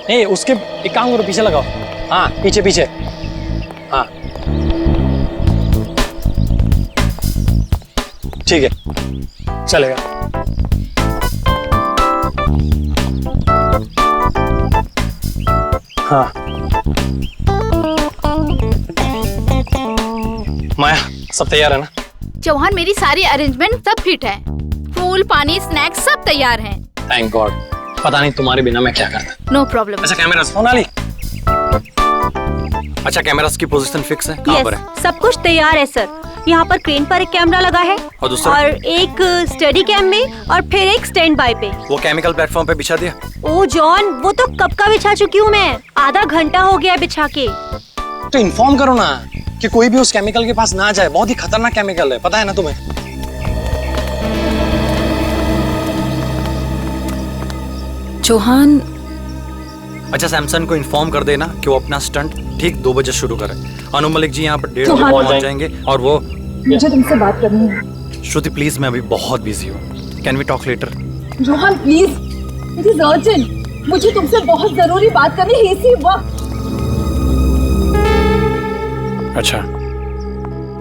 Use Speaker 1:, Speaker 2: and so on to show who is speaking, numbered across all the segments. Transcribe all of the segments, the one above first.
Speaker 1: नहीं उसके एक काम करो, पीछे लगाओ। हाँ पीछे पीछे। हाँ ठीक है चलेगा। हाँ माया सब तैयार है ना?
Speaker 2: चौहान मेरी सारी अरेंजमेंट सब फिट है। फूल पानी स्नैक्स सब तैयार हैं।
Speaker 1: Thank God. पता नहीं तुम्हारे बिना मैं क्या करता।
Speaker 2: No problem.
Speaker 1: अच्छा कैमरा सोनाली। अच्छा कैमरास की पोजीशन फिक्स है? कहाँ पर है?
Speaker 3: सब कुछ तैयार है सर। यहाँ पर क्रेन पर एक कैमरा लगा है
Speaker 1: और दूसरा?
Speaker 3: और एक स्टडी कैम में और फिर एक स्टैंड बाय पे।
Speaker 1: वो केमिकल प्लेटफॉर्म पे बिछा दिया?
Speaker 3: ओ जॉन, वो तो कब का बिछा चुकी हूँ मैं। आधा घंटा हो गया बिछा के।
Speaker 1: तो इन्फॉर्म करो ना कि कोई भी उस केमिकल के पास ना जाए। बहुत ही खतरनाक केमिकल है, पता है ना तुम्हें?
Speaker 4: चौहान।
Speaker 1: अच्छा सैमसन को इन्फॉर्म कर देना कि वो अपना स्टंट ठीक 2 बजे शुरू करे। अनु मलिक जी यहाँ पर 1:30 बजे पहुँच जाएंगे और वो
Speaker 4: मुझे तुमसे बात करनी है।
Speaker 1: श्रुति प्लीज, मैं अभी बहुत बिजी हूँ। Can we talk later?
Speaker 4: Chauhan please, it is urgent. मुझे तुमसे बहुत जरूरी बात करनी है इसी वक्त।
Speaker 1: अच्छा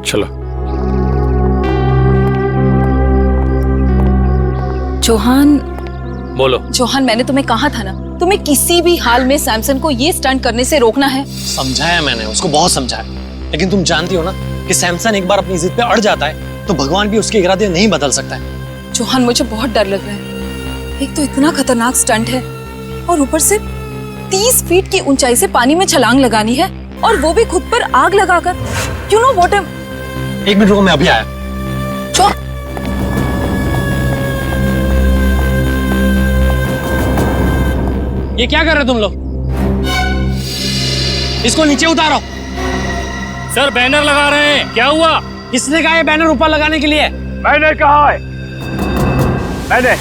Speaker 1: चलो।
Speaker 4: चौहान।
Speaker 1: बोलो।
Speaker 4: चौहान मैंने तुम्हें कहा था ना, तुम्हें किसी भी हाल में सैमसन को ये स्टंट करने से रोकना है।
Speaker 1: समझाया मैंने उसको, बहुत समझाया, लेकिन तुम जानती हो ना कि सैमसन एक बार अपनी जिद पे अड़ जाता है तो भगवान भी उसके इरादे नहीं बदल सकता है।
Speaker 4: चौहान मुझे बहुत डर लग रहा है। एक तो इतना खतरनाक स्टंट है और ऊपर से 30 फीट की ऊंचाई से पानी में छलांग लगानी है और वो भी खुद पर आग लगाकर। You know what?
Speaker 1: 1 मिनट रुको, मैं अभी आया। ये क्या कर रहे हो तुम लोग? इसको नीचे उतारो।
Speaker 5: सर बैनर लगा रहे हैं। क्या हुआ?
Speaker 1: किसने कहा ये बैनर ऊपर लगाने के लिए?
Speaker 5: मैंने कहा है। मैंने।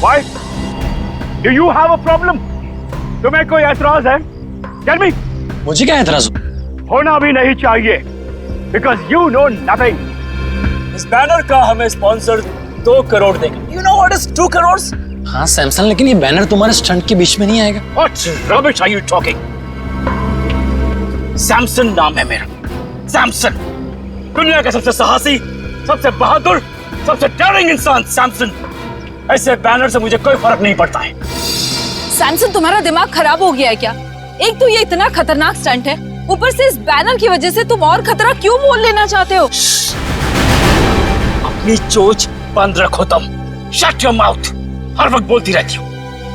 Speaker 5: Why? Do you have a problem? तुम्हें कोई ऐतराज है? Tell me.
Speaker 1: मुझे क्या ऐतराज?
Speaker 5: होना भी नहीं चाहिए। Because you know nothing. इस बैनर का हमें स्पॉन्सर 2 करोड़ देंगे। You know what is 2 crores?
Speaker 1: हाँ सैमसन, लेकिन ये बैनर तुम्हारे स्टंट के बीच में नहीं आएगा।
Speaker 5: What rubbish are you talking? Samson नाम है मेरा। सैमसन। दुनिया का सबसे साहसी, सबसे बहादुर, सबसे डेयरिंग इंसान सैमसन। ऐसे बैनर से मुझे कोई फर्क नहीं पड़ता है।
Speaker 4: सैमसन तुम्हारा दिमाग खराब हो गया है क्या? एक तो ये इतना खतरनाक स्टंट है, ऊपर से इस बैनर की वजह से तुम और खतरा क्यों मोल लेना चाहते हो?
Speaker 5: अपनी चोच बंद रखो तुम। Shut your mouth. हर वक्त बोलती रहती हो।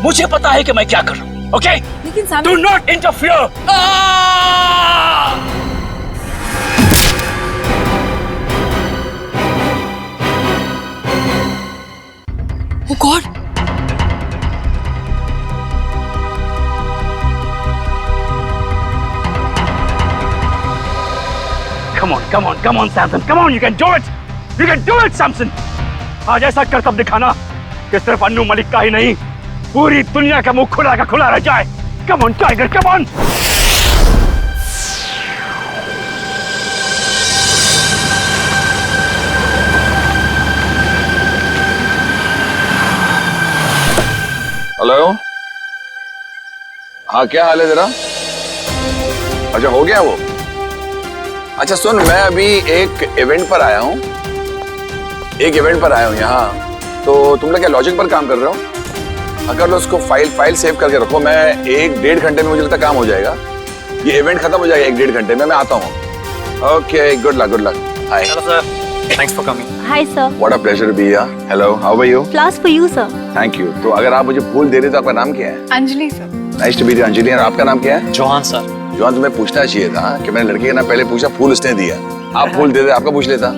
Speaker 5: मुझे पता है कि मैं क्या कर रहा हूँ। Okay?
Speaker 4: लेकिन
Speaker 5: Do not interfere.
Speaker 4: Oh God!
Speaker 5: Come on, Samson. Come on, you can do it. You can do it, Samson. आज ऐसा करतब दिखाना कि सिर्फ अन्नू मलिक का ही नहीं, पूरी दुनिया का मुंह खुला का खुला रह जाए। Come on, Tiger, come on.
Speaker 6: Hello. हाँ क्या हाल है तेरा? अच्छा हो गया वो? अच्छा सुन, मैं अभी एक इवेंट पर आया हूँ। यहाँ तो तुम लोग क्या लॉजिक पर काम कर रहे हो? अगर लो उसको फाइल सेव करके रखो। मैं 1-1.5 घंटे में मुझे लगता काम हो जाएगा। ये इवेंट खत्म हो जाएगा 1-1.5 घंटे में। मैं आता हूँ। Okay, good luck. Hi.
Speaker 1: Hello sir, thanks for coming.
Speaker 3: Hi sir.
Speaker 6: What a pleasure be here. Hello, how are you?
Speaker 3: Flowers for you sir.
Speaker 6: Thank you. तो अगर आप मुझे फूल दे रहे तो आपका नाम क्या है?
Speaker 4: Anjali sir.
Speaker 6: Nice to meet you Anjali. और आपका नाम क्या है?
Speaker 1: चौहान सर।
Speaker 6: जॉन, तुम्हें पूछना चाहिए था कि मैंने लड़के का नाम पहले पूछा, फूल उसने दिया। आप फूल दे दे, आपका पूछ लेता।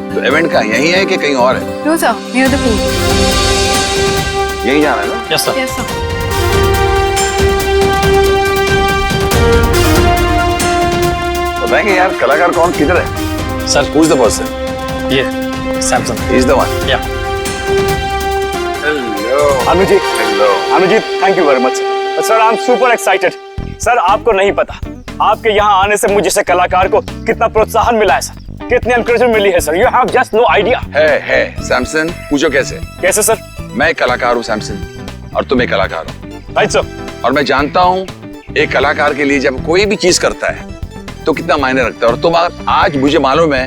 Speaker 6: तो इवेंट का यही है कि कहीं और है?
Speaker 4: No sir, near the pool.
Speaker 6: यही जाना है ना?
Speaker 1: Yes sir.
Speaker 4: Yes sir.
Speaker 6: बताएंगे यार कलाकार कौन किधर है?
Speaker 1: Sir
Speaker 6: Who's the person?
Speaker 1: ये Samson.
Speaker 6: He's the one.
Speaker 1: Yeah.
Speaker 6: Hello.
Speaker 5: Anuji,
Speaker 6: Hello.
Speaker 5: Anuji, thank you very much. Sir, I am super excited. Sir, आपको नहीं पता, आपके यहाँ आने से मुझे जैसे कलाकार को कितना प्रोत्साहन मिला है सर, कितनी एनकरेजमेंट मिली है sir. You have just no idea.
Speaker 6: है सैमसन, पूछो कैसे?
Speaker 5: कैसे सर?
Speaker 6: मैं एक कलाकार हूँ सैमसन, और तुम एक कलाकार हो।
Speaker 5: Right sir.
Speaker 6: और मैं जानता हूँ एक कलाकार के लिए जब कोई भी चीज करता है तो कितना मायने रखता है। और तुम आज मुझे मालूम है,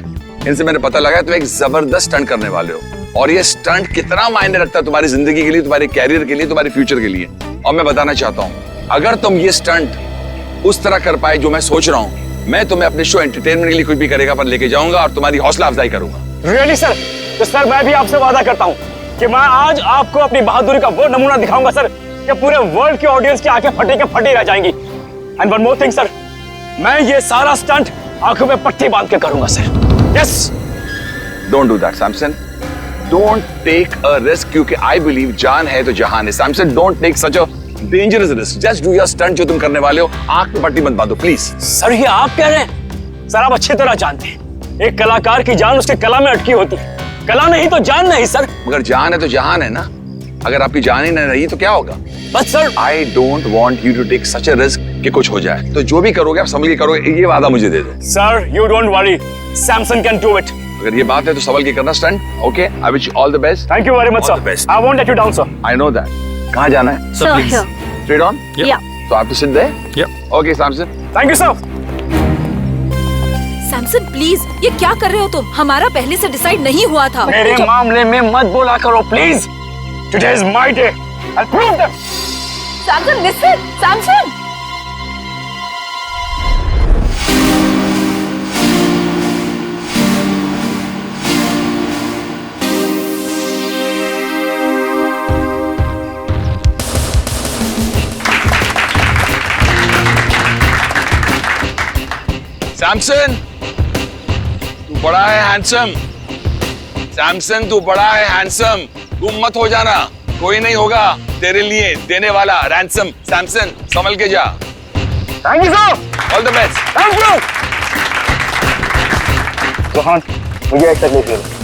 Speaker 6: इनसे मैंने पता लगा, तुम एक जबरदस्त स्टंट करने वाले हो। और ये स्टंट कितना मायने रखता है तुम्हारी जिंदगी के लिए, तुम्हारे कैरियर के लिए, तुम्हारे फ्यूचर के लिए। और मैं बताना चाहता हूँ, अगर तुम ये स्टंट उस तरह कर पाए जो मैं सोच रहा हूँ, मैं तुम्हें अपने शो एंटरटेनमेंट के लिए कुछ भी करेगा पर लेके जाऊंगा और तुम्हारी हौसला अफजाई करूंगा।
Speaker 5: Really sir? तो सर मैं भी आपसे वादा करता हूँ कि मैं आज आपको अपनी बहादुरी का वो नमूना दिखाऊंगा सर कि पूरे वर्ल्ड की ऑडियंस की आंखें फटी के फटी रह जाएंगी। And one more thing sir, मैं ये सारा स्टंट आंखों में पट्टी बांध के करूंगा sir. Yes.
Speaker 6: Don't do that Samson, don't take a risk, क्योंकि आई बिलीव जान है तो जहान है। Samson, don't take such a dangerous risk, just do your stunt जो तुम करने वाले हो। आंख में पट्टी मत बांधो प्लीज।
Speaker 5: सर ये आप कह रहे हैं? सर आप अच्छी तरह जानते हैं एक कलाकार की जान उसके कला में अटकी होती है, कला नहीं तो जान नहीं सर।
Speaker 6: मगर जान है तो जहान है ना, अगर आपकी जान ही नहीं रही तो क्या होगा?
Speaker 5: बस sir
Speaker 6: I don't want you to take such a risk कि कुछ हो जाए। तो जो भी करोगे आप समझ के करोगे, ये वादा मुझे दे दो।
Speaker 5: Sir you don't worry, Samson can do it.
Speaker 6: अगर ये बात है तो संभल के करना stunt. Okay, I wish you all the best.
Speaker 5: Thank you very much
Speaker 6: All the
Speaker 5: sir.
Speaker 6: best.
Speaker 5: I won't let you down sir.
Speaker 6: I know that. कहाँ जाना है?
Speaker 3: So here.
Speaker 6: Straight on?
Speaker 3: Yeah.
Speaker 6: तो आप तो सिद्ध है? Okay Samson.
Speaker 5: Thank you sir.
Speaker 4: Samson please, ये क्या कर रहे हो तुम? हमारा पहले से डिसाइड नहीं हुआ था।
Speaker 5: मेरे मामले में मत बोला करो please. Today is my day. I prove that.
Speaker 4: Samson listen, Samson.
Speaker 6: Samson, तू बड़ा है हैंडसम। सैमसन तू बड़ा है हैंडसम, तुम मत हो जाना, कोई नहीं होगा तेरे लिए देने वाला रैंसम। सैमसन संभल के जा।
Speaker 5: Thank you sir.
Speaker 6: All the best.
Speaker 5: Thank you. Rohan मुझे एक तकलीफ है।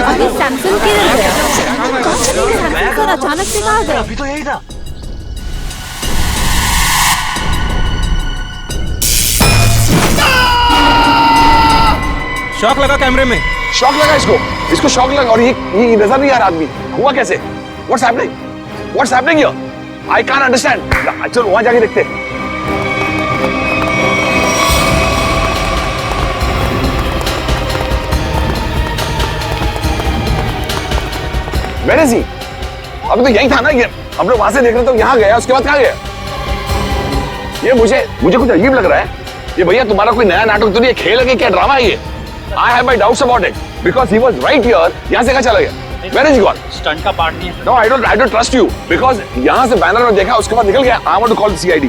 Speaker 3: अभी सैमसन किधर गया? सैमसन सर अचानक से कहाँ गया?
Speaker 1: अभी तो यही था।
Speaker 7: शॉक लगा कैमरे में।
Speaker 6: शॉक लगा इसको शॉक लगा। और ये नजर नहीं आ रहा आदमी, हुआ कैसे? What's happening here? I can't understand. चलो वहां जाके देखते हैं। Where is he? अभी तो यही था ना, ये हम लोग वहां से देख रहे थे, तो यहाँ गया, उसके बाद कहाँ गया? ये मुझे कुछ अजीब लग रहा है। ये भैया तुम्हारा कोई नया नाटक तो नहीं है, खेल है कि क्या ड्रामा है ये? I have my doubts about it because he was right here. यहाँ से कहाँ चला गया? Where is he gone?
Speaker 1: Stunt का पार्ट नहीं है।
Speaker 6: No, I don't trust you because यहाँ से बैनर में देखा, उसके बाद निकल गया। I want to call the CID.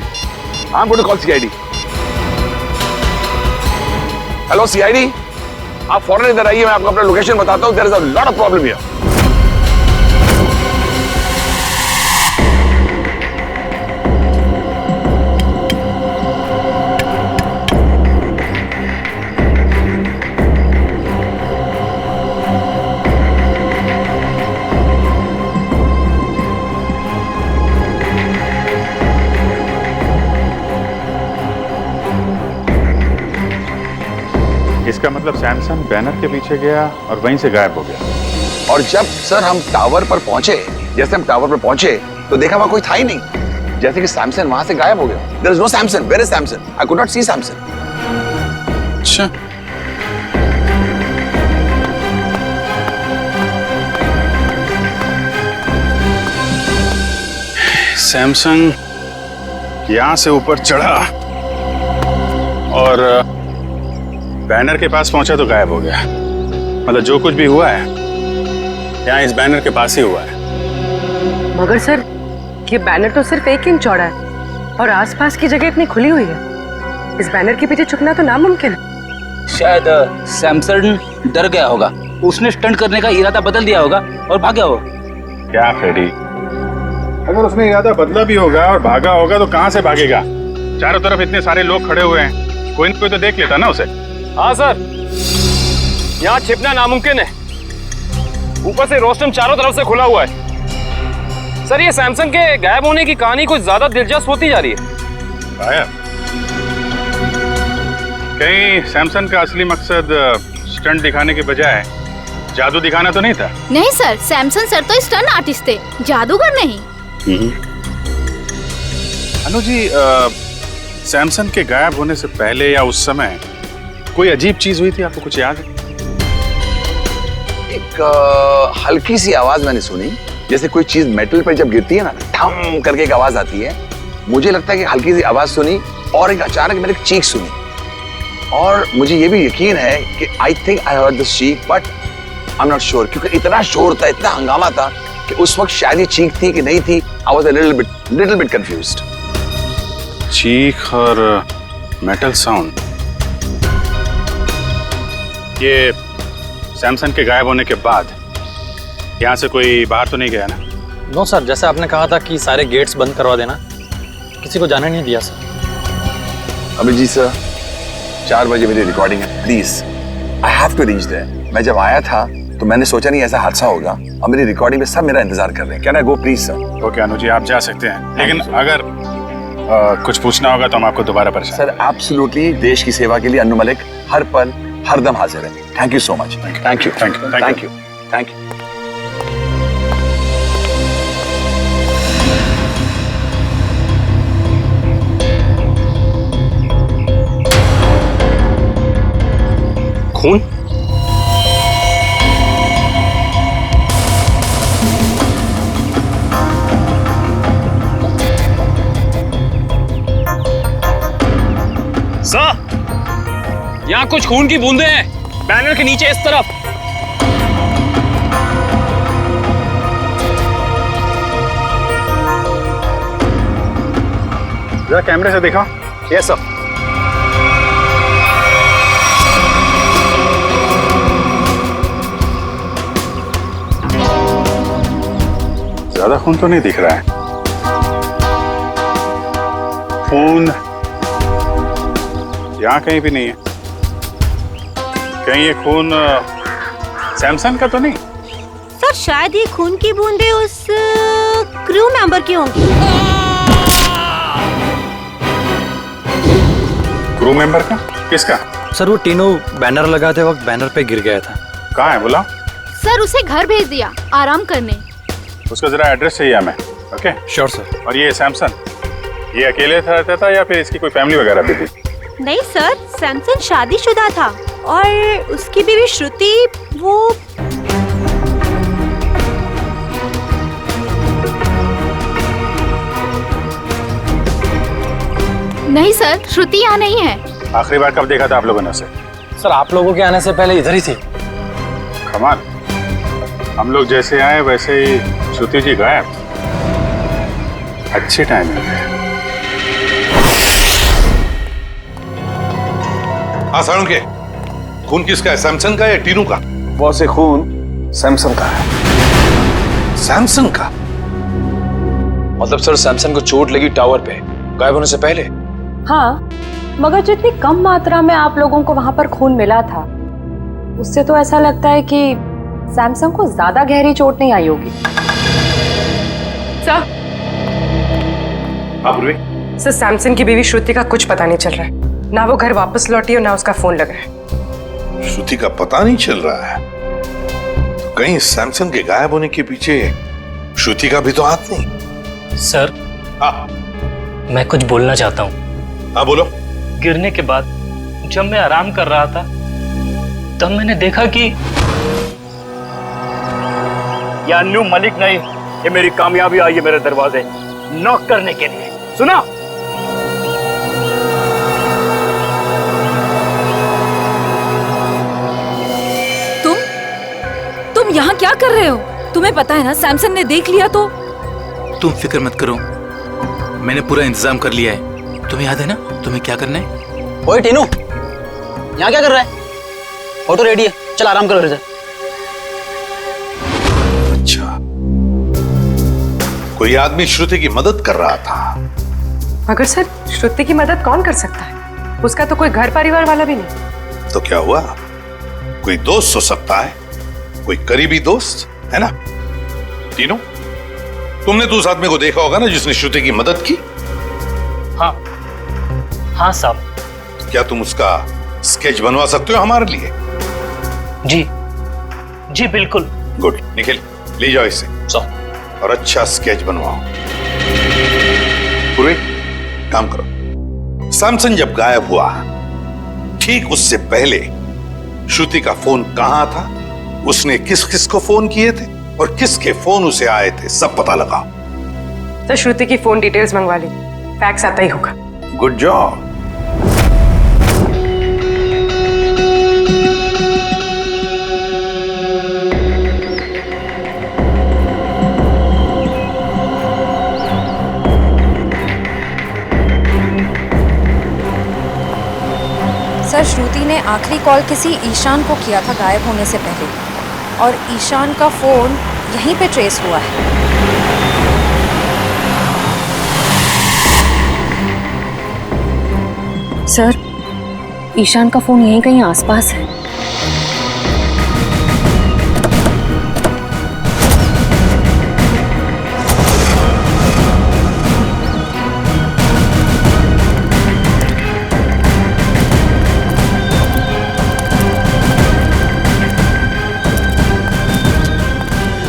Speaker 6: I'm going to call CID. Hello CID, आप फौरन इधर आइए, मैं आपको अपना लोकेशन बताता हूँ। There is a lot of problem here.
Speaker 7: इसका मतलब सैमसन बैनर के पीछे गया और वहीं से गायब हो गया।
Speaker 6: और जब सर हम टावर पर पहुंचे, जैसे हम टावर पर पहुंचे तो देखा वहां कोई था ही नहीं, जैसे कि सैमसन वहां से गायब हो गया। There is no Samson. Where is Samson? I could not see Samson.
Speaker 7: अच्छा, सैमसंग यहां से ऊपर चढ़ा और बैनर के पास पहुंचा तो गायब हो गया। मतलब जो कुछ भी हुआ है यहाँ इस बैनर के पास ही हुआ है।
Speaker 8: मगर सर, ये बैनर तो सिर्फ 1 इंच चौड़ा है और आसपास की जगह इतनी खुली हुई है। इस बैनर के पीछे छुपना तो नामुमकिन है।
Speaker 9: शायद सैमसन डर गया होगा, उसने स्टंट करने का इरादा बदल दिया होगा और भागा होगा।
Speaker 7: क्या फ्रेडी, अगर उसने इरादा बदला भी होगा और भागा होगा तो कहां से भागेगा? चारों तरफ इतने सारे लोग खड़े हुए हैं, कोई न कोई तो देख लेता ना उसे।
Speaker 5: हाँ सर, यहाँ छिपना नामुमकिन है। ऊपर से रोस्टम चारों तरफ से खुला हुआ है। सर, ये सैमसंग के गायब होने की कहानी कुछ ज्यादा दिलचस्प होती जा रही है।
Speaker 7: गायब? कहीं सैमसंग का असली मकसद स्टंट दिखाने के बजाय जादू दिखाना तो नहीं था?
Speaker 2: नहीं सर, सैमसन सर तो स्टंट आर्टिस्ट थे, जादूगर नहीं।
Speaker 7: अनु जी, सैमसंग के गायब होने से पहले या उस समय कोई अजीब चीज हुई थी, आपको कुछ याद है?
Speaker 6: एक हल्की सी आवाज मैंने सुनी, जैसे कोई चीज मेटल पर जब गिरती है ना, ठम करके एक आवाज आती है। मुझे लगता है कि हल्की सी आवाज सुनी और एक अचानक मैंने एक चीख सुनी। और मुझे ये भी यकीन है कि I think I heard this चीख, but I am not sure, क्योंकि इतना शोर था, इतना हंगामा था कि उस वक्त शायद ये चीख थी कि नहीं थी। I was a little bit confused.
Speaker 7: चीख और मेटल साउंड, ये सैमसंग के गायब होने के बाद यहाँ से कोई बाहर तो नहीं गया ना?
Speaker 1: नो सर, जैसे आपने कहा था कि सारे गेट्स बंद करवा देना, किसी को जाने नहीं दिया सर।
Speaker 6: अभिजीत सर, 4 बजे मेरी रिकॉर्डिंग है, please I have to reach there. मैं जब आया था तो मैंने सोचा नहीं ऐसा हादसा होगा, और मेरी रिकॉर्डिंग में सब मेरा इंतजार कर रहे हैं। Can I go please sir?
Speaker 7: Okay Anu ji, आप जा सकते हैं, लेकिन अगर कुछ पूछना होगा तो हम आपको दोबारा परेशान।
Speaker 6: सर एब्सोल्युटली, देश की सेवा के लिए अन्नू मलिक हर पल हर दम हाजिर है। Thank you so much. Thank you
Speaker 7: thank you
Speaker 6: thank you thank you.
Speaker 5: खून? सर, यहाँ कुछ खून की बूंदें हैं, बैनर के नीचे इस तरफ।
Speaker 7: जरा कैमरे से दिखाओ।
Speaker 5: Yes sir.
Speaker 7: ज्यादा खून तो नहीं दिख रहा है। खून यहाँ कहीं भी नहीं है। कहीं ये खून सैमसंग का तो नहीं?
Speaker 3: सर शायद ये खून की बूंदें उस क्रू मेंबर की होंगी।
Speaker 7: क्रू मेंबर का? किसका?
Speaker 1: सर, वो तीनों बैनर लगाते वक्त बैनर पे गिर गया था।
Speaker 7: कहाँ है बुलाओ?
Speaker 2: सर, उसे घर भेज दिया आराम करने।
Speaker 7: उसका जरा एड्रेस चाहिए हमें। Okay
Speaker 1: sure sir.
Speaker 7: और ये सैमसंग, ये अकेले रहता था या फिर इसकी कोई फैमिली वगैरह भी थी?
Speaker 3: नहीं सर, सैमसन शादीशुदा था और उसकी बीवी श्रुति वो
Speaker 2: नहीं सर, श्रुति यहाँ नहीं है।
Speaker 7: आखिरी बार कब देखा था आप लोगों ने उसे?
Speaker 1: सर, आप लोगों के आने से पहले इधर ही थी।
Speaker 7: कमाल, हम लोग जैसे आए वैसे ही श्रुति जी गायब। अच्छी टाइमिंग है।
Speaker 10: हाँ सारुण के, खून किसका है, सैमसंग का या टीनू का?
Speaker 11: वो से खून सैमसंग का है।
Speaker 10: सैमसंग का?
Speaker 11: मतलब सर, सैमसंग को चोट लगी टावर पे गायब होने से पहले?
Speaker 8: हाँ, मगर जितनी कम मात्रा में आप लोगों को वहां पर खून मिला था, उससे तो ऐसा लगता है कि सैमसंग को ज्यादा गहरी चोट नहीं आई होगी। सर, सैमसंग की बीवी श्रुति का कुछ पता नहीं चल रहा है। ना वो घर वापस लौटी और ना उसका फोन लग रहा है।
Speaker 10: श्रुति का पता नहीं चल रहा है, तो कहीं सैमसन के गायब होने के पीछे श्रुति का भी तो हाथ नहीं।
Speaker 1: सर,
Speaker 10: हाँ
Speaker 1: मैं कुछ बोलना चाहता हूँ।
Speaker 10: हाँ बोलो।
Speaker 1: गिरने के बाद जब मैं आराम कर रहा था तब मैंने देखा कि
Speaker 5: ये अन्नू मलिक नहीं, ये मेरी कामयाबी आई है मेरे दरवाजे नॉक करने के लिए। सुना?
Speaker 4: तुम यहाँ क्या कर रहे हो? तुम्हें पता है ना सैमसन ने देख लिया तो।
Speaker 9: तुम फिक्र मत करो, मैंने पूरा इंतजाम कर लिया है। तुम्हें याद है ना तुम्हें क्या करना है?
Speaker 12: ओए टीनू, यहाँ क्या कर रहा है? ऑटो रेडी है, चल आराम करो।
Speaker 10: अच्छा, कोई आदमी श्रुति की मदद कर रहा था।
Speaker 8: मगर सर, श्रुति की मदद कौन कर सकता है? उसका तो कोई घर परिवार वाला भी नहीं।
Speaker 10: तो क्या हुआ? कोई दोस्त हो सकता है, कोई करीबी दोस्त, है ना? तीनों, तुमने तो उस आदमी को देखा होगा ना जिसने श्रुति की मदद की?
Speaker 1: हाँ हाँ साहब।
Speaker 10: क्या तुम उसका स्केच बनवा सकते हो हमारे लिए?
Speaker 1: जी जी बिल्कुल।
Speaker 10: गुड, निखिल ले जाओ इसे और अच्छा स्केच बनवाओ। पूरे काम करो। सैमसन जब गायब हुआ ठीक उससे पहले श्रुति का फोन कहां था, उसने किस किस को फोन किए थे और किसके फोन उसे आए थे, सब पता लगाओ।
Speaker 8: तो श्रुति की फोन डिटेल्स मंगवा ली, फैक्स आता ही होगा।
Speaker 10: Good job.
Speaker 4: सर, श्रुति ने आखिरी कॉल किसी ईशान को किया था गायब होने से पहले, और ईशान का फोन यहीं पे ट्रेस हुआ है। सर, ईशान का फोन यहीं कहीं आसपास है।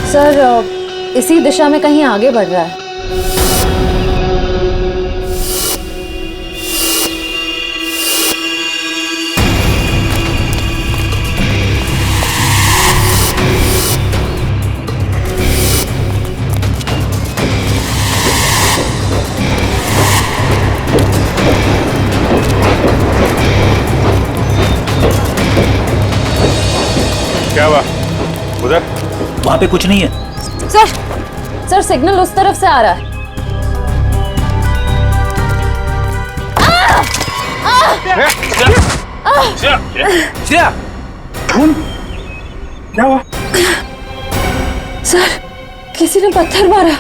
Speaker 4: सर, इसी दिशा में कहीं आगे बढ़ रहा है।
Speaker 7: क्या हुआ उधर?
Speaker 9: वहां पे कुछ नहीं है।
Speaker 4: सर सिग्नल उस तरफ से आ रहा है।
Speaker 9: श्रेया,
Speaker 7: क्या हुआ?
Speaker 4: सर, किसी ने पत्थर मारा।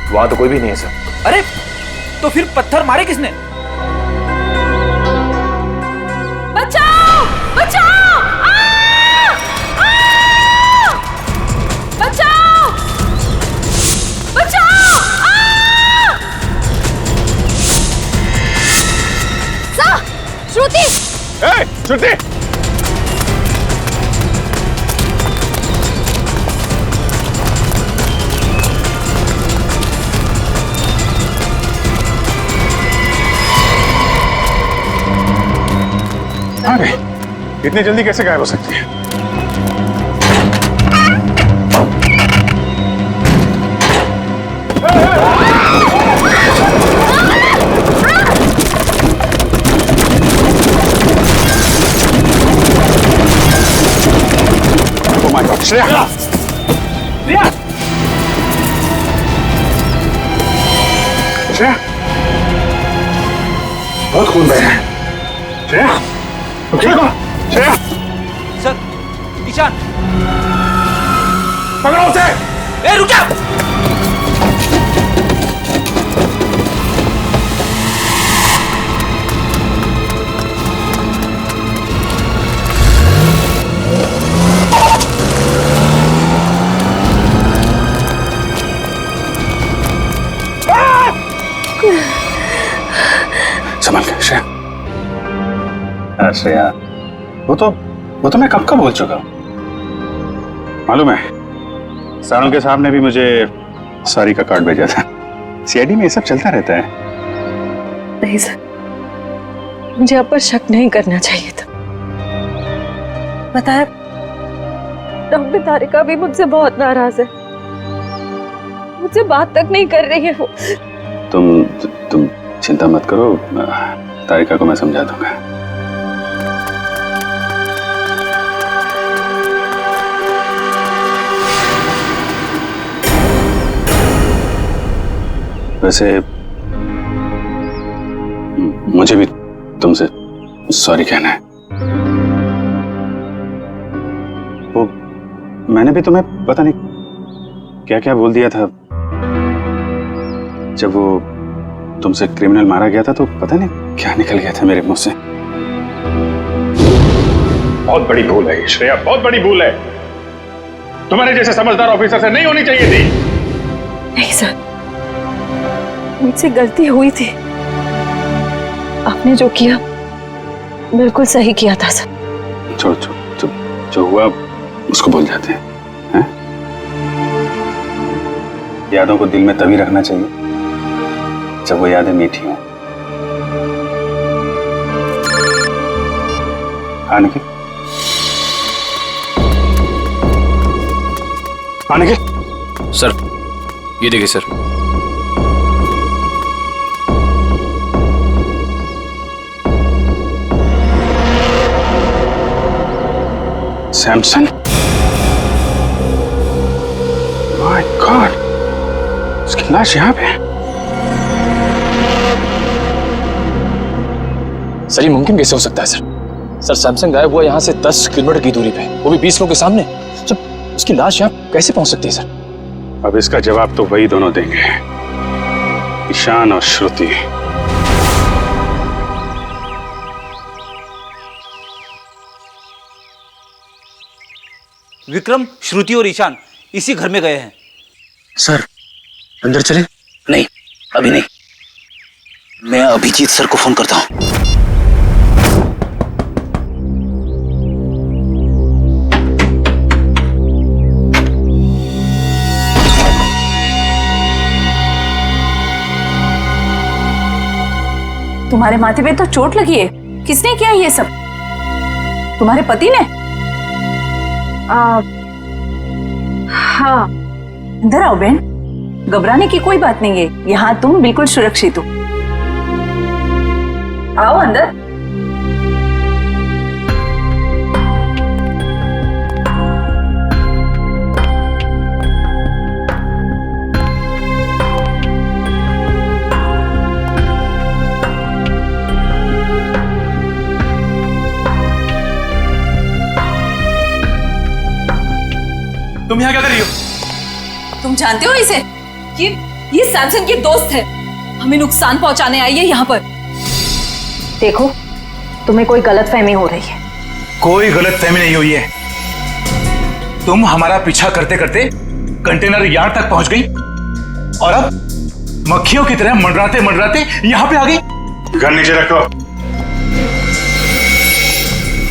Speaker 11: वहां तो कोई भी नहीं है सर।
Speaker 9: अरे तो फिर पत्थर मारे किसने?
Speaker 4: बचाओ! बचाओ! बचाओ! बचाओ! सर, श्रुति!
Speaker 7: श्रुति! इतनी जल्दी कैसे गायब हो सकती है? Oh my God, Shreya! Shreya! बहुत खून बह रहा है। श्रेया! ठीक हो? श्रेया!
Speaker 9: सर, ईशान!
Speaker 10: पकड़ो उसे!
Speaker 9: ए रुक जा।
Speaker 7: संभल के श्रेया। श्रेया, वो तो मैं कब का बोल चुका हूं। मालूम है, सारण के साहब ने भी मुझे सॉरी का कार्ड भेजा था। सीआईडी में ये सब चलता रहता है।
Speaker 8: नहीं सर, मुझे आप पर शक नहीं करना चाहिए था। बताया, डॉक्टर तारिका भी मुझसे बहुत नाराज है, मुझसे बात तक नहीं कर रही है वो।
Speaker 7: तुम चिंता मत करो, तारिका को मैं समझा दूंगा। वैसे मुझे भी तुमसे सॉरी कहना है। वो मैंने भी तुम्हें पता नहीं क्या क्या बोल दिया था। जब वो तुमसे क्रिमिनल मारा गया था तो पता नहीं क्या निकल गया था मेरे मुंह से। बहुत बड़ी भूल है श्रेया, बहुत बड़ी भूल है। तुम्हारे जैसे समझदार ऑफिसर से नहीं होनी चाहिए थी।
Speaker 8: नहीं सर, मुझसे गलती हुई थी। आपने जो किया बिल्कुल सही किया था सर।
Speaker 7: छोड़, जो हुआ उसको भूल जाते हैं। यादों को दिल में तभी रखना चाहिए जब वो यादें मीठी हों। हाँ निखिल, हाँ निखिल।
Speaker 11: सर, ये देखिए सर।
Speaker 7: सैमसन, माय गॉड, उसकी लाश यहाँ पे है।
Speaker 11: सर, ये मुमकिन कैसे हो सकता है सर? सर, सैमसंग गायब हुआ यहाँ से 10 किलोमीटर की दूरी पे, वो भी 20 लोगों के सामने। सर, उसकी लाश यहाँ कैसे पहुंच सकती है सर?
Speaker 7: अब इसका जवाब तो वही दोनों देंगे, ईशान और श्रुति।
Speaker 9: विक्रम, श्रुति और ईशान इसी घर में गए हैं।
Speaker 1: सर, अंदर चले?
Speaker 9: नहीं, अभी नहीं। मैं अभिजीत सर को फोन करता हूं।
Speaker 4: तुम्हारे माथे पे तो चोट लगी है, किसने किया ये सब? तुम्हारे पति ने? हाँ। अंदर आओ बहन, घबराने की कोई बात नहीं है, यहाँ तुम बिल्कुल सुरक्षित हो। आओ अंदर।
Speaker 11: तुम यहाँ क्या कर रही हो?
Speaker 4: तुम जानते हो इसे? ये सैमसन की दोस्त है, हमें नुकसान पहुंचाने आई है यहाँ पर।
Speaker 8: देखो, तुम्हें कोई गलतफहमी हो रही है।
Speaker 5: कोई गलतफहमी नहीं हुई है। तुम हमारा पीछा करते करते कंटेनर यार्ड तक पहुंच गई और अब मक्खियों की तरह मंडराते मंडराते यहाँ पे आ गई।
Speaker 7: गन नीचे रखो।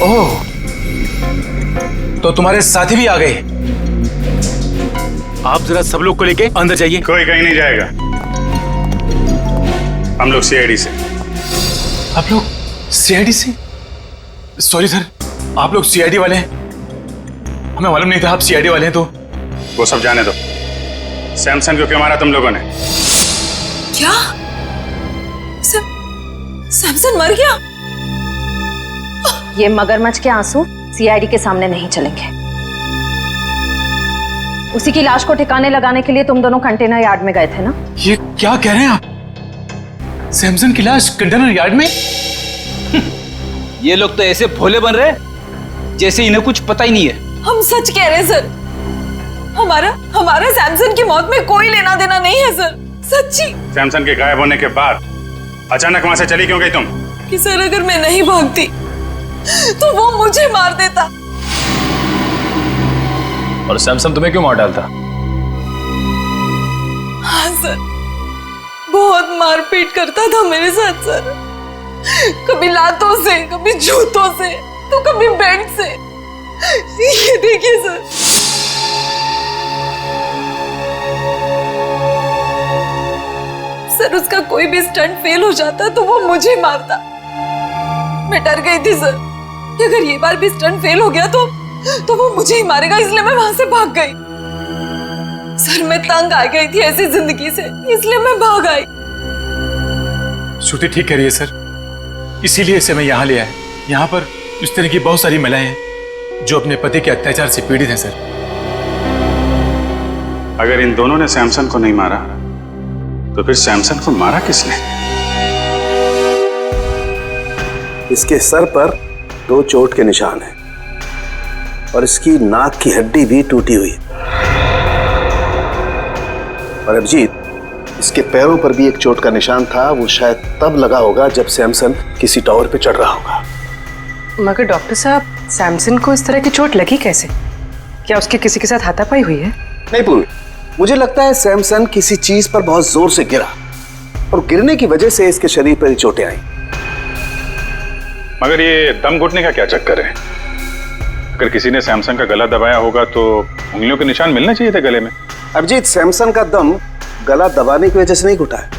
Speaker 5: ओह, तो तुम्हारे साथी भी आ गए। आप जरा सब लोग को लेके अंदर जाइए।
Speaker 7: कोई कहीं नहीं जाएगा, हम लोग सीआईडी से।
Speaker 5: आप लोग सीआईडी से? सॉरी सर, आप लोग सीआईडी वाले हैं? हमें मालूम नहीं था आप सीआईडी वाले हैं। तो
Speaker 7: वो सब जाने दो। सैमसन को क्यों मारा तुम लोगों ने?
Speaker 4: क्या? सैमसन मर गया?
Speaker 8: ये मगरमच्छ के आंसू सीआईडी के सामने नहीं चलेंगे। उसी की लाश को ठिकाने लगाने के लिए तुम दोनों कंटेनर यार्ड में गए थे ना?
Speaker 5: ये क्या कह रहे हैं आप? सैमसन की लाश कंटेनर यार्ड में?
Speaker 9: ये लोग तो ऐसे भोले बन रहे जैसे इन्हें कुछ पता ही नहीं है।
Speaker 4: हम सच कह रहे हैं सर, हमारा सैमसन की मौत में कोई लेना देना नहीं है सर, सच्ची।
Speaker 7: सैमसन के गायब होने के बाद अचानक वहां से चली क्यों गई तुम?
Speaker 4: कि सर अगर मैं नहीं भागती तो वो मुझे मार देता।
Speaker 11: और सैमसन तुम्हें क्यों मार डालता?
Speaker 4: हाँ सर, बहुत मारपीट करता था मेरे साथ सर, कभी लातों से, कभी जूतों से, तो कभी बेल्ट से। ये देखिए सर। सर उसका कोई भी स्टंट फेल हो जाता तो वो मुझे मारता। मैं डर गई थी सर कि अगर ये बार भी स्टंट फेल हो गया तो वो मुझे ही मारेगा, इसलिए मैं वहां से भाग गई। सर मैं तंग आ गई थी ऐसी जिंदगी से, इसलिए मैं भाग आई।
Speaker 11: श्रुति ठीक कह रही है सर, इसीलिए इसे मैं यहाँ ले आया। यहाँ पर इस तरह की बहुत सारी महिलाएं हैं जो अपने पति के अत्याचार से पीड़ित हैं सर।
Speaker 7: अगर इन दोनों ने सैमसन को नहीं मारा तो फिर सैमसन को मारा किसने?
Speaker 13: इसके सर पर 2 चोट के निशान हैं और इसकी नाक की हड्डी भी टूटी हुई है। और अभिजीत, इसके पैरों पर भी एक चोट का निशान था, वो शायद तब लगा होगा जब सैमसन किसी टावर पे चढ़ रहा होगा।
Speaker 8: मगर डॉक्टर साहब, सैमसन को इस तरह की चोट लगी कैसे? क्या उसके किसी के साथ हाथापाई हुई है?
Speaker 13: नहीं पूर्वी, मुझे लगता है सैमसन किसी चीज पर बहुत जोर से गिरा और गिरने की वजह से इसके शरीर पर ही चोटें आई।
Speaker 7: मगर ये दम घुटने का क्या चक्कर है? अगर किसी ने सैमसन का गला दबाया होगा तो उंगलियों के निशान मिलने चाहिए थे गले में।
Speaker 13: अभिजीत, सैमसन का दम गला दबाने की वजह से नहीं घुटा है,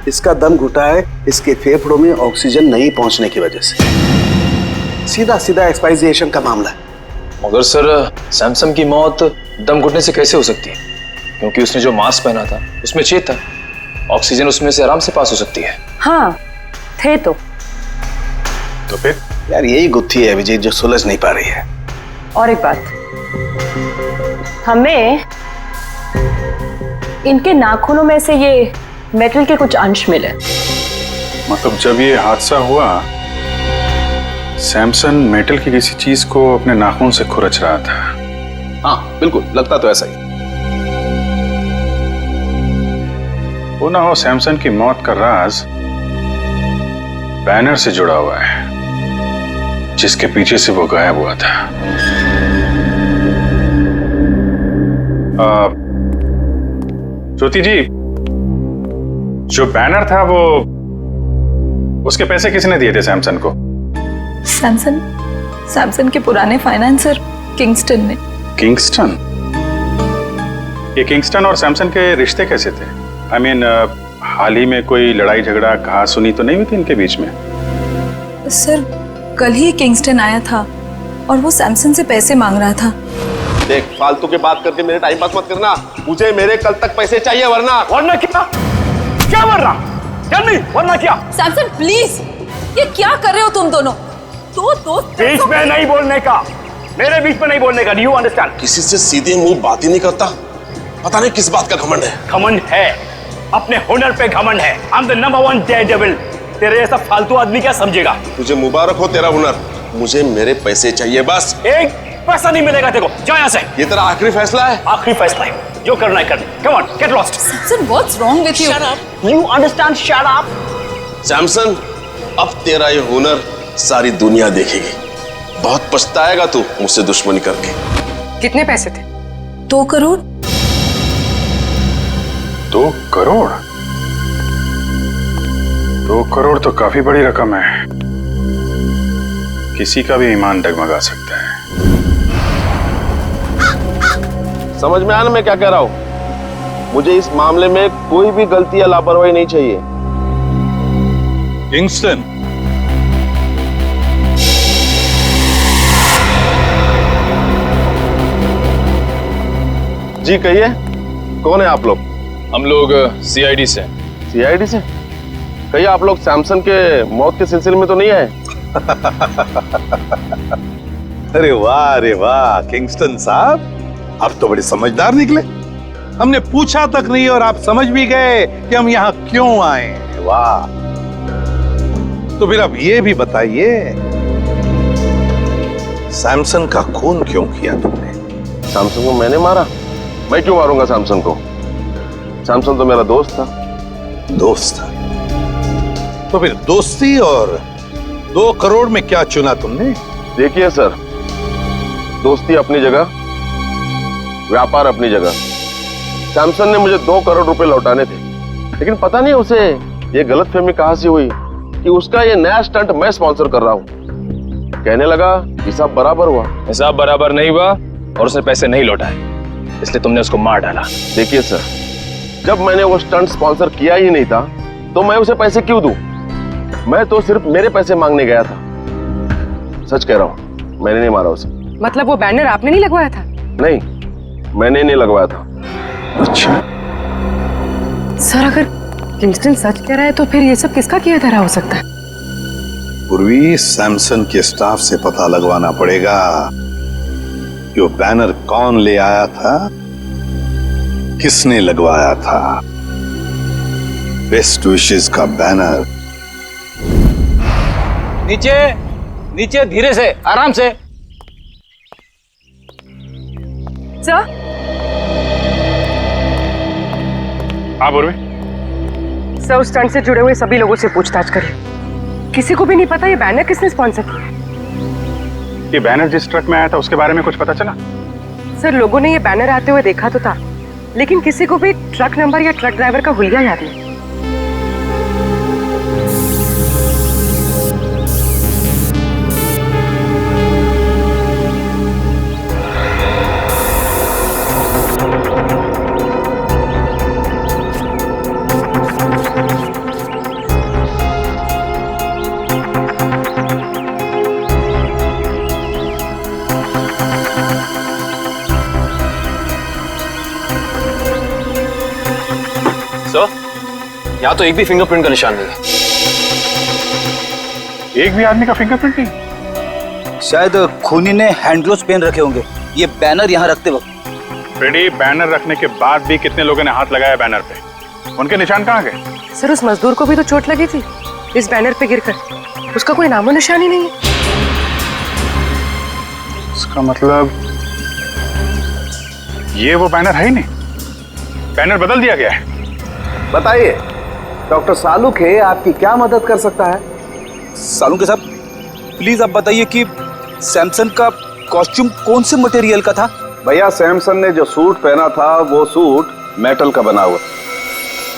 Speaker 13: इसका दम घुटा है इसके फेफड़ों में ऑक्सीजन नहीं पहुंचने की वजह से। सीधा सीधा एक्सपायरिएशन का मामला है।
Speaker 11: मगर सर सैमसन की मौत दम घुटने से कैसे हो सकती है? क्योंकि उसने जो मास्क पहना था उसमें छेद था, ऑक्सीजन उसमें से आराम से पास हो सकती है।
Speaker 8: हाँ थे तो
Speaker 7: फिर
Speaker 13: यार यही गुत्थी है अभिजीत जो सुलझ नहीं पा रही है।
Speaker 8: और एक बात, हमें इनके नाखूनों में से ये मेटल के कुछ अंश मिले।
Speaker 7: मतलब जब ये हादसा हुआ सैमसन मेटल की किसी चीज को अपने नाखून से खुरच रहा था।
Speaker 13: हाँ बिल्कुल, लगता तो ऐसा ही।
Speaker 7: वो ना हो सैमसन की मौत का राज बैनर से जुड़ा हुआ है जिसके पीछे से वो गायब हुआ था। ज्योति जी, जो बैनर था वो उसके पैसे किसने दिए थे सैमसन को?
Speaker 4: सैमसन के पुराने फाइनेंसर किंगस्टन ने।
Speaker 7: किंगस्टन? ये किंगस्टन और सैमसन के रिश्ते कैसे थे? I mean, हाल ही में कोई लड़ाई झगड़ा कहा सुनी तो नहीं हुई थी इनके बीच में?
Speaker 4: सर कल ही किंगस्टन आया था और वो सैमसन से पैसे मांग रहा था।
Speaker 13: देख, फालतू की बात करके मेरे टाइम पास मत करना, मुझे मेरे कल तक पैसे चाहिए, वरना
Speaker 5: क्या वरना? वरना क्या?
Speaker 4: सैमसन प्लीज, ये क्या कर रहे हो तुम दोनों? दो दोस्त
Speaker 5: बीच में नहीं बोलने का, मेरे बीच में नहीं बोलने का। Do you understand?
Speaker 13: किसी से सीधे मुंह बात ही नहीं करता, पता नहीं किस बात का घमंड है।
Speaker 5: घमंड है, अपने हुनर पे घमंड है। I am the number 1 Daredevil. तेरे जैसा फालतू आदमी क्या समझेगा?
Speaker 13: तुझे मुबारक हो तेरा हुनर, मुझे मेरे पैसे चाहिए बस।
Speaker 5: एक पैसा नहीं मिलेगा तेरे को, जा यहाँ से।
Speaker 13: ये तेरा आखिरी फैसला है?
Speaker 5: आखिरी फैसला है, जो करना है कर। Come on, get lost.
Speaker 4: Samson, what's wrong with you?
Speaker 5: Shut up. You understand? Shut up.
Speaker 13: Samson, अब तेरा ये हुनर सारी दुनिया देखेगी। बहुत पछताएगा तू मुझसे दुश्मनी करके।
Speaker 8: कितने पैसे थे?
Speaker 4: 2 करोड़।
Speaker 7: 2 करोड़? 2 करोड़ तो काफी बड़ी रकम है, किसी का भी ईमान डगमगा सकता है।
Speaker 13: समझ में आया ना मैं क्या कह रहा हूं? मुझे इस मामले में कोई भी गलती या लापरवाही नहीं चाहिए।
Speaker 10: किंगस्टन,
Speaker 13: जी कहिए, कौन है आप लोग?
Speaker 11: हम लोग सीआईडी से।
Speaker 13: सीआईडी से? कहिए, आप लोग सैमसन के मौत के सिलसिले में तो नहीं आए?
Speaker 10: अरे वाह किंगस्टन साहब, आप तो बड़े समझदार निकले। हमने पूछा तक नहीं और आप समझ भी गए कि हम यहाँ क्यों आए। वाह। तो फिर अब ये भी बताइए, सैमसन का खून क्यों किया तुमने?
Speaker 13: सैमसन को मैंने मारा?
Speaker 6: मैं क्यों मारूंगा सैमसन को? सैमसन तो मेरा दोस्त था।
Speaker 10: दोस्त था तो फिर दोस्ती और 2 करोड़ में क्या चुना तुमने?
Speaker 6: देखिए सर, दोस्ती अपनी जगह, व्यापार अपनी जगह। सैमसन ने मुझे 2 करोड़ रुपए लौटाने थे, लेकिन पता नहीं उसे ये गलतफहमी कहां से हुई कि उसका ये नया स्टंट मैं स्पॉन्सर कर रहा हूं। कहने लगा हिसाब बराबर हुआ।
Speaker 9: हिसाब बराबर नहीं हुआ और उसने पैसे नहीं लौटाए, इसलिए तुमने उसको मार डाला।
Speaker 6: देखिए सर, जब मैंने वो स्टंट स्पॉन्सर किया ही नहीं था तो मैं उसे पैसे क्यों दूं? मैं तो सिर्फ मेरे पैसे मांगने गया था। सच कह रहा हूं, मैंने नहीं मारा उसे।
Speaker 8: मतलब वो बैनर आपने नहीं लगवाया था?
Speaker 6: नहीं, मैंने नहीं लगवाया था।
Speaker 10: अच्छा
Speaker 8: सर, अगर किंगस्टन सच कह रहा है तो फिर ये सब किसका किया धरा हो सकता है?
Speaker 10: पूर्वी, सैमसन के स्टाफ से पता लगवाना पड़ेगा कि वो बैनर कौन ले आया था, किसने लगवाया था। बेस्ट विशेस का बैनर।
Speaker 9: नीचे नीचे, धीरे से, आराम से।
Speaker 8: सर,
Speaker 7: हाँ पूर्वी।
Speaker 8: सर, उस स्टंट से जुड़े हुए सभी लोगों से पूछताछ करिए। किसी को भी नहीं पता ये बैनर किसने स्पॉन्सर किया।
Speaker 7: ये बैनर जिस ट्रक में आया था उसके बारे में कुछ पता चला?
Speaker 8: सर, लोगों ने ये बैनर आते हुए देखा तो था, लेकिन किसी को भी ट्रक नंबर या ट्रक ड्राइवर का हुलिया याद नहीं।
Speaker 9: यहाँ तो एक भी फिंगरप्रिंट का निशान नहीं है।
Speaker 7: एक भी आदमी का फिंगरप्रिंट नहीं?
Speaker 12: शायद खूनी ने हैंड ग्लोव्स पहन रखे होंगे ये बैनर यहाँ रखते वक्त।
Speaker 7: फ्रेडी, बैनर रखने के बाद भी कितने लोगों ने हाथ लगाया बैनर पे? उनके निशान कहाँ गए?
Speaker 8: सर, उस मजदूर को भी तो चोट लगी थी इस बैनर पे गिरकर। उसका कोई नामो निशान ही नहीं है।
Speaker 7: इसका मतलब ये वो बैनर है ही नहीं, बैनर बदल दिया गया है।
Speaker 13: बताइए डॉक्टर सालुखे, आपकी क्या मदद कर सकता है?
Speaker 12: सालुंखे साहब, प्लीज आप बताइए कि सैमसन का कॉस्ट्यूम कौन से मटेरियल का था?
Speaker 13: भैया, सैमसन ने जो सूट पहना था वो सूट मेटल का बना हुआ।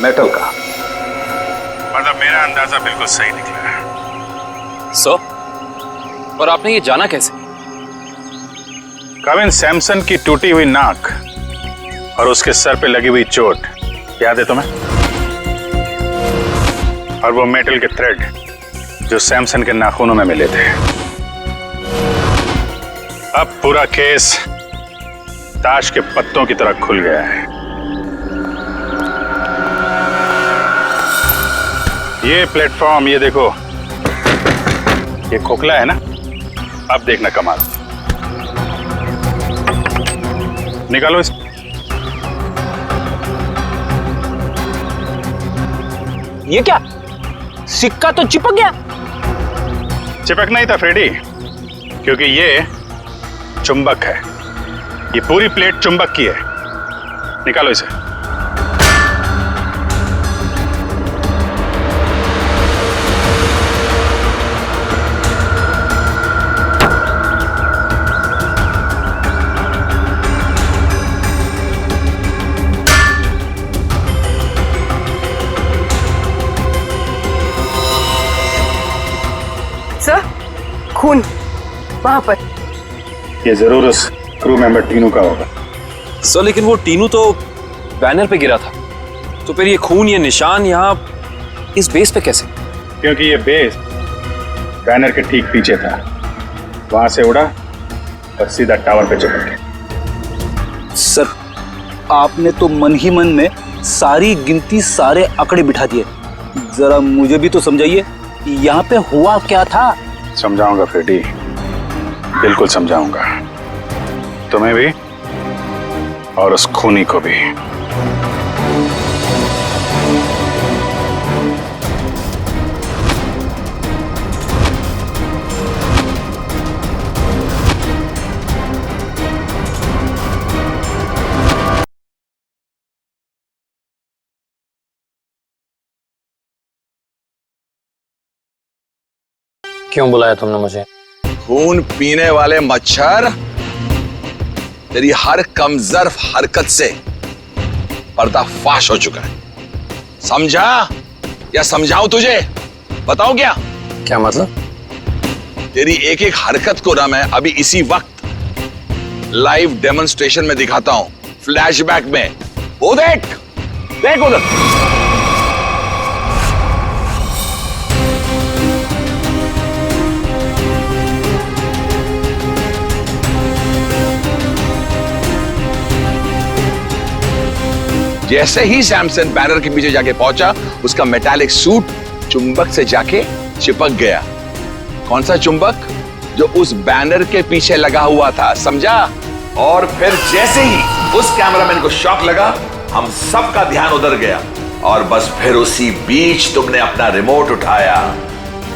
Speaker 13: मेटल का।
Speaker 7: मतलब मेरा अंदाजा बिल्कुल सही निकला है।
Speaker 9: सर, और आपने ये जाना कैसे?
Speaker 7: कविन, सैमसन की टूटी हुई नाक और उसके सर पे लगी हुई चोट याद है तुम्हें? और वो मेटल के थ्रेड जो सैमसन के नाखूनों में मिले थे। अब पूरा केस ताश के पत्तों की तरह खुल गया है। ये प्लेटफॉर्म, ये देखो, ये खोखला है ना? अब देखना कमाल। निकालो इस।
Speaker 12: ये क्या? सिक्का तो चिपक गया।
Speaker 7: चिपक नहीं था फ्रेडी, क्योंकि ये चुंबक है। ये पूरी प्लेट चुंबक की है। निकालो इसे।
Speaker 8: सर, खून वहां पर।
Speaker 7: ये जरूर उस क्रू मेंबर टीनू का होगा।
Speaker 9: सर, लेकिन वो टीनू तो बैनर पे गिरा था, तो फिर ये खून, ये निशान यहाँ इस बेस पे कैसे?
Speaker 7: क्योंकि ये बेस बैनर के ठीक पीछे था, वहां से उड़ा और सीधा टावर पे चिपक गया।
Speaker 12: सर, आपने तो मन ही मन में सारी गिनती, सारे आंकड़े बिठा दिए। जरा मुझे भी तो समझाइए, यहाँ पे हुआ क्या था?
Speaker 7: समझाऊंगा फ्रेडी, बिल्कुल समझाऊंगा, तुम्हें भी और उस खूनी को भी।
Speaker 1: क्यों बुलाया तुमने मुझे?
Speaker 6: खून पीने वाले मच्छर, तेरी हर कमजोर हरकत से पर्दाफाश हो चुका है। समझा या समझाऊं तुझे? बताऊं क्या?
Speaker 1: क्या मतलब?
Speaker 6: तेरी एक एक हरकत को ना मैं अभी इसी वक्त लाइव डेमोन्स्ट्रेशन में दिखाता हूं, फ्लैशबैक में। वो देख देख उधर। जैसे ही सैमसन बैनर के पीछे जाके पहुंचा, उसका मेटालिक सूट चुंबक से जाके चिपक गया। कौन सा चुंबक? जो उस बैनर के पीछे लगा हुआ था, समझा? और फिर जैसे ही उस कैमरामैन को शॉक लगा, हम सबका ध्यान उधर गया और बस फिर उसी बीच तुमने अपना रिमोट उठाया।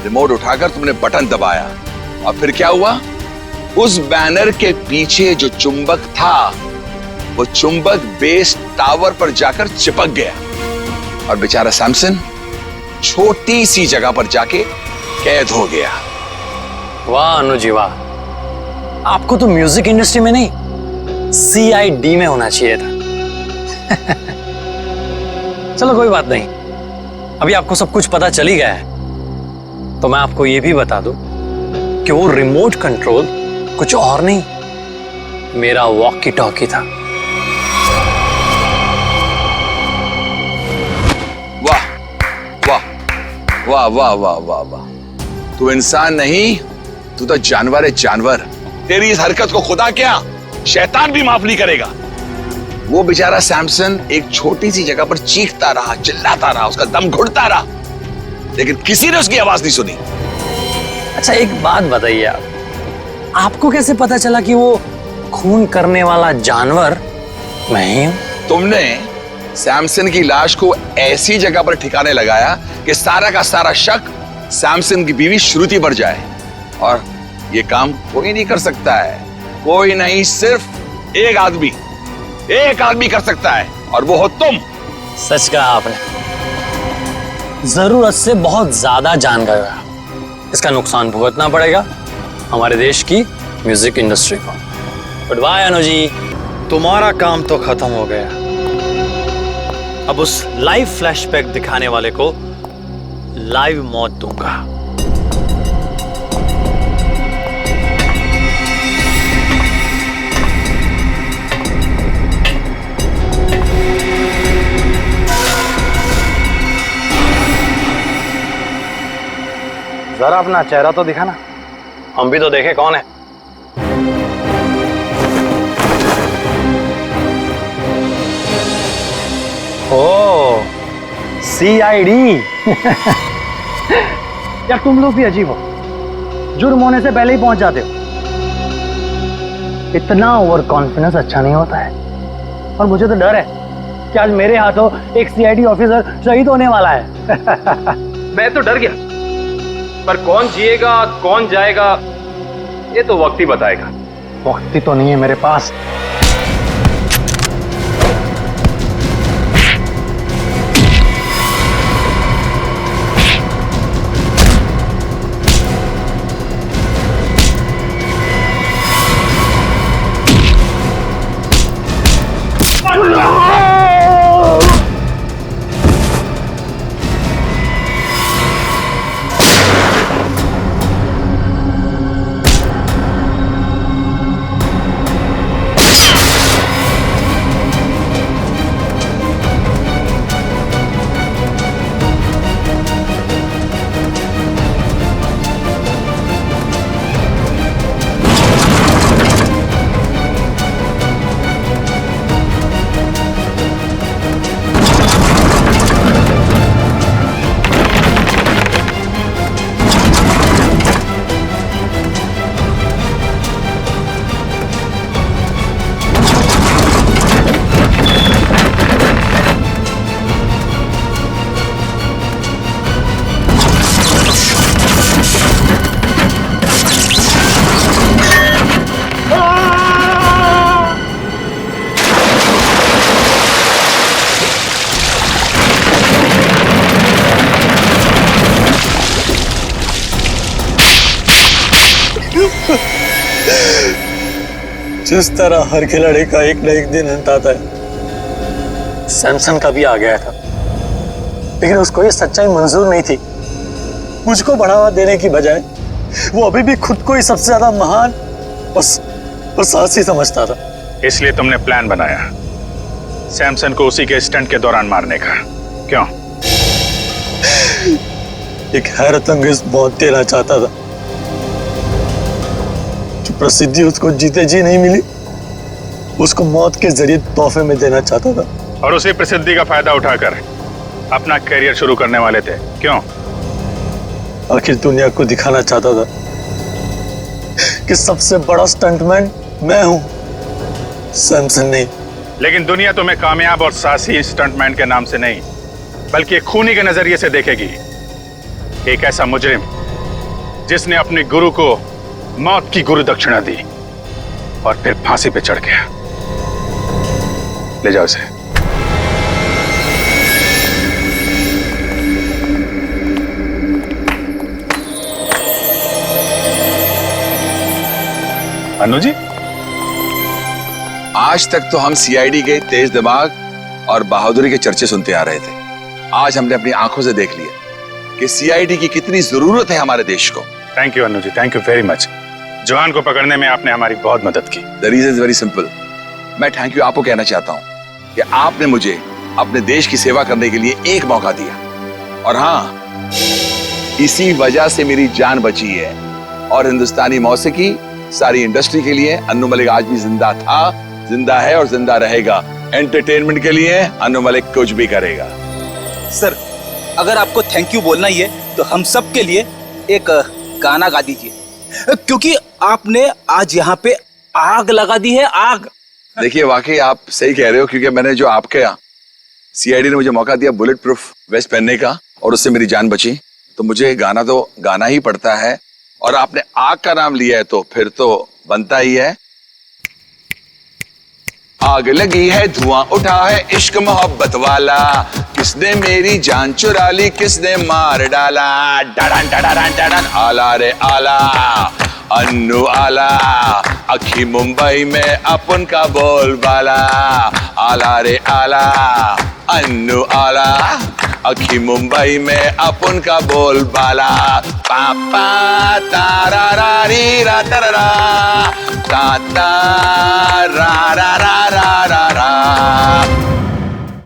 Speaker 6: रिमोट उठाकर तुमने बटन दबाया और फिर क्या हुआ? उस बैनर के पीछे जो चुंबक था, वो चुंबक बेस टावर पर जाकर चिपक गया और बेचारा सैमसन छोटी सी जगह पर जाके कैद हो गया।
Speaker 1: वाह अनुजी वाह, आपको तो म्यूजिक इंडस्ट्री में नहीं, CID में होना चाहिए था। चलो कोई बात नहीं, अभी आपको सब कुछ पता चल ही गया है, तो मैं आपको यह भी बता दूं कि वो रिमोट कंट्रोल कुछ और नहीं, मेरा वॉकी टॉकी था।
Speaker 6: वाह वाह वाह वाह वाह वाह वाह, तू इंसान नहीं, तू तो जानवर है, जानवर। तेरी इस हरकत को खुदा क्या शैतान भी माफ नहीं करेगा। वो बेचारा सैमसन एक छोटी सी जगह पर चीखता रहा, चिल्लाता रहा, उसका दम घुटता रहा, लेकिन किसी ने उसकी आवाज नहीं सुनी।
Speaker 1: अच्छा एक बात बताइए, आपको कैसे पता चला कि वो खून करने वाला जानवर मैं ही हूं? तुमने सैमसन की लाश को ऐसी जगह पर ठिकाने लगाया कि सारा का सारा शक सैमसन की बीवी श्रुति पर जाए, और ये काम कोई नहीं कर सकता है। कोई नहीं, सिर्फ एक आदमी कर सकता है, और वो हो तुम। सच कहा आपने, जरूरत से बहुत ज्यादा जान गया, इसका नुकसान भुगतना पड़ेगा हमारे देश की म्यूजिक इंडस्ट्री को। गुड बाय अनुजी, तुम्हारा काम तो खत्म हो गया। अब उस लाइव फ्लैशबैक दिखाने वाले को लाइव मौत दूंगा। जरा अपना चेहरा तो दिखाना, हम भी तो देखे कौन है। ओ CID। यार तुम लोग भी अजीब हो, जुर्म होने से पहले ही पहुंच जाते हो। इतना ओवर कॉन्फिडेंस अच्छा नहीं होता है, और मुझे तो डर है कि आज मेरे हाथों एक CID ऑफिसर शहीद होने वाला है।
Speaker 9: मैं तो डर गया, पर कौन जिएगा कौन जाएगा ये तो वक्त ही बताएगा।
Speaker 1: वक्त ही तो नहीं है मेरे पास। जिस तरह हर खिलाड़ी का एक न एक दिन अंत आता है, सैमसन का भी आ गया था। लेकिन उसको ये सच्चाई मंजूर नहीं थी। मुझको बढ़ावा देने की बजाय वो अभी भी खुद को ही सबसे ज्यादा महान और साहसी समझता था।
Speaker 7: इसलिए तुमने प्लान बनाया सैमसन को उसी के स्टंट के दौरान मारने का, क्यों?
Speaker 1: एक हैरतअंगेज मौत देना चाहता था कि प्रसिद्धि उसको जीते जी नहीं मिली, उसको मौत के जरिए तोहफे में देना चाहता था।
Speaker 7: और उसी प्रसिद्धि का फायदा उठाकर अपना करियर शुरू करने वाले थे, क्यों?
Speaker 1: आखिर दुनिया को दिखाना चाहता था कि सबसे बड़ा स्टंटमैन मैं हूं, सैमसन नहीं।
Speaker 7: लेकिन दुनिया तुम्हें कामयाब और साहसी स्टंटमैन के नाम से नहीं, बल्कि एक खूनी के नजरिए से देखेगी। एक ऐसा मुजरिम जिसने अपने गुरु को मौत की गुरु दक्षिणा दी और फिर फांसी पे चढ़ गया। ले जाओ इसे। अनु जी,
Speaker 6: आज तक तो हम सीआईडी के तेज दिमाग और बहादुरी के चर्चे सुनते आ रहे थे। आज हमने अपनी आंखों से देख लिया कि सीआईडी की कितनी जरूरत है हमारे देश को।
Speaker 7: Thank you Anu ji, thank you very much. जवान को पकड़ने में आपने हमारी बहुत मदद की।
Speaker 6: The reason is very simple. मैं थैंक यू आपको कहना चाहता हूं कि आपने मुझे अपने देश की सेवा करने के लिए एक मौका दिया। और हाँ, इसी वजह से मेरी जान बची है। और हिंदुस्तानी मौसीकी, सारी इंडस्ट्री के लिए अन्नू मलिक आज भी जिंदा था, जिंदा है और जिंदा रहेगा। एंटरटेनमेंट के लिए अन्नू मलिक कुछ भी करेगा।
Speaker 12: सर, अगर आपको थैंक यू बोलना ही है तो हम सब के लिए एक गाना गा दीजिए, क्योंकि आपने आज यहाँ पे आग लगा दी है, आग।
Speaker 6: देखिए, वाकई आप सही कह रहे हो, क्योंकि मैंने जो आपके सीआईडी ने मुझे मौका दिया बुलेट प्रूफ वेस्ट पहनने का और उससे मेरी जान बची, तो मुझे गाना तो गाना ही पड़ता है। और आपने आग का नाम लिया है तो फिर तो बनता ही है। आग लगी है, धुआं उठा है, इश्क मोहब्बत वाला, किसने मेरी जान चुरा ली, किसने मार डाला। डडन डडन डडन, आला रे आला, अन्नू आला, अखी मुंबई में अपन का बोलबाला। आला रे आला, अन्नू आला, अखी मुंबई में अपन का बोलबाला। पापा तारा रा री रा तरा ताता रा रा रा रा रा रा।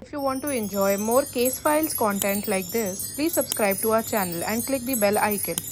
Speaker 14: If you want to enjoy more case files content like this, please subscribe to our channel and click the bell icon.